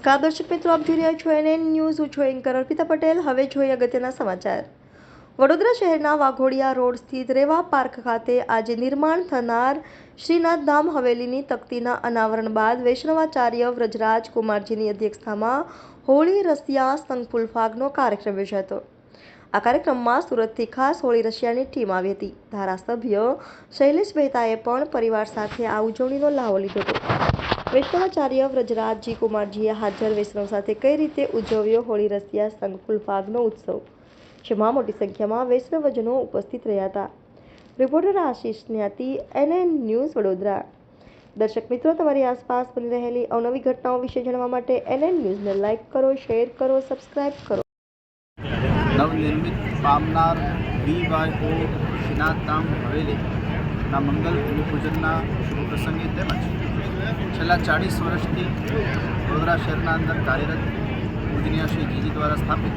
નમસ્કાર દર્શક મિત્રો, આપ જોઈ રહ્યા છો NN ન્યૂઝ. હું છું એન્કર અર્પિતા પટેલ. હવે જોઈએ અગત્યના સમાચાર. વડોદરા શહેરના વાઘોડિયા રોડ સ્થિત રેવા પાર્ક ખાતે આજે નિર્માણ થનાર શ્રીનાથ ધામ હવેલીની તકતીના અનાવરણ બાદ વૈષ્ણવાચાર્ય વ્રજરાજ કુમારજીની અધ્યક્ષતામાં હોળી રસિયા સંઘ ફૂલફાગનો કાર્યક્રમ યોજાયો હતો. આ કાર્યક્રમમાં સુરતથી ખાસ હોળી રસિયાની ટીમ આવી હતી. ધારાસભ્ય શૈલેષ મહેતાએ પણ પરિવાર સાથે આ ઉજવણીનો લાવો લીધો હતો. વૈષ્ણવાચાર્ય વ્રજરાજજી કુમારજીએ હાજર વૈષ્ણવ સાથે કઈ રીતે ઉજવ્યો હોળી રસિયા સંઘ ફૂલફાગનો ઉત્સવ, જેમાં મોટી સંખ્યામાં વૈષ્ણવજનો ઉપસ્થિત રહ્યા હતા. રિપોર્ટર આશીષ ન્યાતી, NN ન્યૂઝ વડોદરા. દર્શક મિત્રો, તમારી આસપાસ બની રહેલી અવનવી ઘટનાઓ વિશે જાણવા માટે NN ન્યૂઝને લાઇક કરો, શેર કરો, સબસ્ક્રાઇબ કરો. નવનિર્મિત પામનાર VYO શ્રીનાથ ધામ હવેલીના મંગલ ભૂમિપૂજનના શુભ પ્રસંગે તેમજ છેલ્લા 40 વર્ષથી વડોદરા શહેરના અંદર કાર્યરત પૂજનીય શ્રી જીજી દ્વારા સ્થાપિત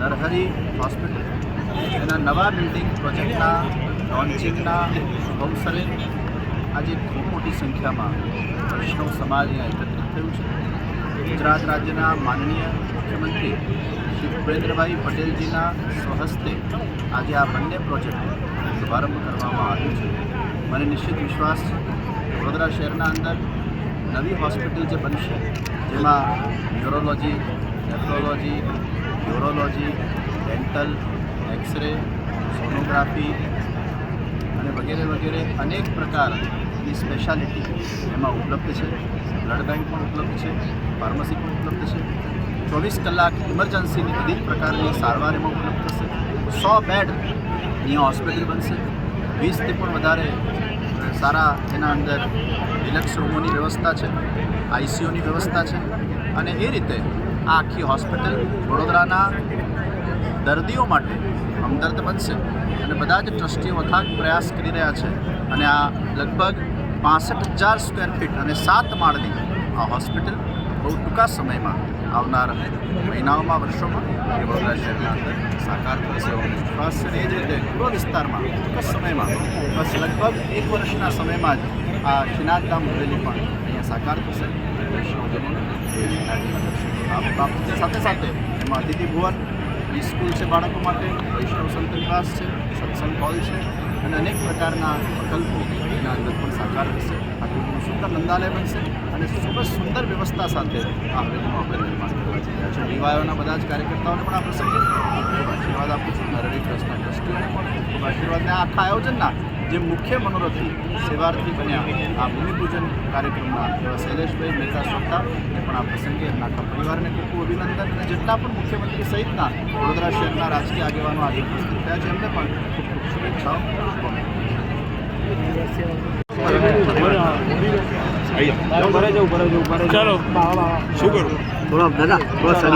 નરહરી હોસ્પિટલ એના નવા બિલ્ડિંગ પ્રોજેક્ટના લોન્ચિંગના અવસરે આજે ખૂબ મોટી સંખ્યામાં વૈષ્ણવ સમાજ અહીંયા એકત્રિત થયું છે. ગુજરાત રાજ્યના માનનીય મુખ્યમંત્રી શ્રી ભૂપેન્દ્રભાઈ પટેલજીના સ્વહસ્તે આજે આ બંને પ્રોજેક્ટનો શુભારંભ કરવામાં આવ્યો છે. મને નિશ્ચિત વિશ્વાસ છે વડોદરા શહેરના અંદર નવી હોસ્પિટલ જે બનશે, જેમાં neurology, nephrology, urology, dental, x ray, sonography અને વગેરે વગેરે અનેક પ્રકારની સ્પેશિયાલિટી એમાં ઉપલબ્ધ છે. બ્લડ બેંક પણ ઉપલબ્ધ છે, ફાર્મસી પણ ઉપલબ્ધ છે. 24 કલાક ઇમરજન્સીની બધી જ પ્રકારની સારવાર એમાં ઉપલબ્ધ થશે. 100 બેડ અહીંયા હોસ્પિટલ બનશે. 20થી પણ વધારે સારા એના અંદર ડિલક્સ રૂમોની વ્યવસ્થા છે, ICUની વ્યવસ્થા છે. અને એ રીતે આ આખી હોસ્પિટલ વડોદરાના દર્દીઓ માટે હમદર્દ બનશે. અને બધા જ ટ્રસ્ટીઓ અથાગ પ્રયાસ કરી રહ્યા છે. અને આ લગભગ 65,000 સ્ક્વેર ફીટ અને 7 માળની આ હોસ્પિટલ બહુ ટૂંકા સમયમાં આવનાર મહિનાઓમાં, વર્ષોમાં એ વડોદરા શહેરના અંદર સાકાર થશે એવો વિશ્વાસ છે. એ જ રીતે પૂર્વ વિસ્તારમાં ટૂંક સમયમાં, બસ લગભગ 1 વર્ષના સમયમાં જ આ શ્રીનાથ ધામ હવેલી પણ અહીંયા સાકાર થશે. વૈષ્ણવજનોને પ્રાપ્ત છે. સાથે સાથે એમાં અતિથિ ભુવન, સ્કૂલ છે બાળકો માટે, વૈષ્ણવ સંત નિવાસ છે, સત્સંગ હોલ છે અને અનેક પ્રકારના પ્રકલ્પો એના અંદર પણ સાકાર થશે. આ ખૂબ સુંદર નંદાલય બનશે અને ખૂબ જ સુંદર વ્યવસ્થા સાથે આ હવેલીનું આપણે નિર્માણ કરવા જઈ રહ્યા છે. DYOના બધા જ કાર્યકર્તાઓને પણ આ પ્રસંગે ખૂબ આશીર્વાદ આપું છું. નરહરી ટ્રસ્ટના ટ્રસ્ટીઓને પણ ખૂબ આશીર્વાદ. આ આખા આયોજનના જે મુખ્ય મનોરથી સેવાર્થી બન્યા આ ભૂમિપૂજન કાર્યક્રમના એવા શૈલેષભાઈ મહેતા શ્રોતા એ પણ આ પ્રસંગે એમના આખા પરિવારને ખૂબ ખૂબ અભિનંદન. અને જેટલા પણ મુખ્યમંત્રી સહિતના વડોદરા શહેરના રાજકીય આગેવાનો આજે ઉપસ્થિત થયા છે એમને પણ ખૂબ ખૂબ શુભેચ્છાઓ.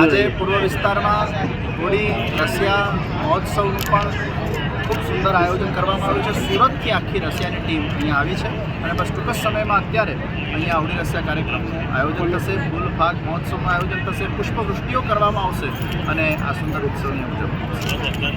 આજે પૂર્વ વિસ્તારમાં હોળી રસિયા મહોત્સવનું પણ ખૂબ સુંદર આયોજન કરવામાં આવ્યું છે. સુરતથી આખી રસિયાની ટીમ અહીંયા આવી છે અને બસ ટૂંક જ સમયમાં અત્યારે અહીંયા હોળી રસિયા કાર્યક્રમનું આયોજન થશે, ફૂલફાગ મહોત્સવનું આયોજન થશે, પુષ્પવૃષ્ટિઓ કરવામાં આવશે અને આ સુંદર ઉત્સવની ઉજવણી થશે.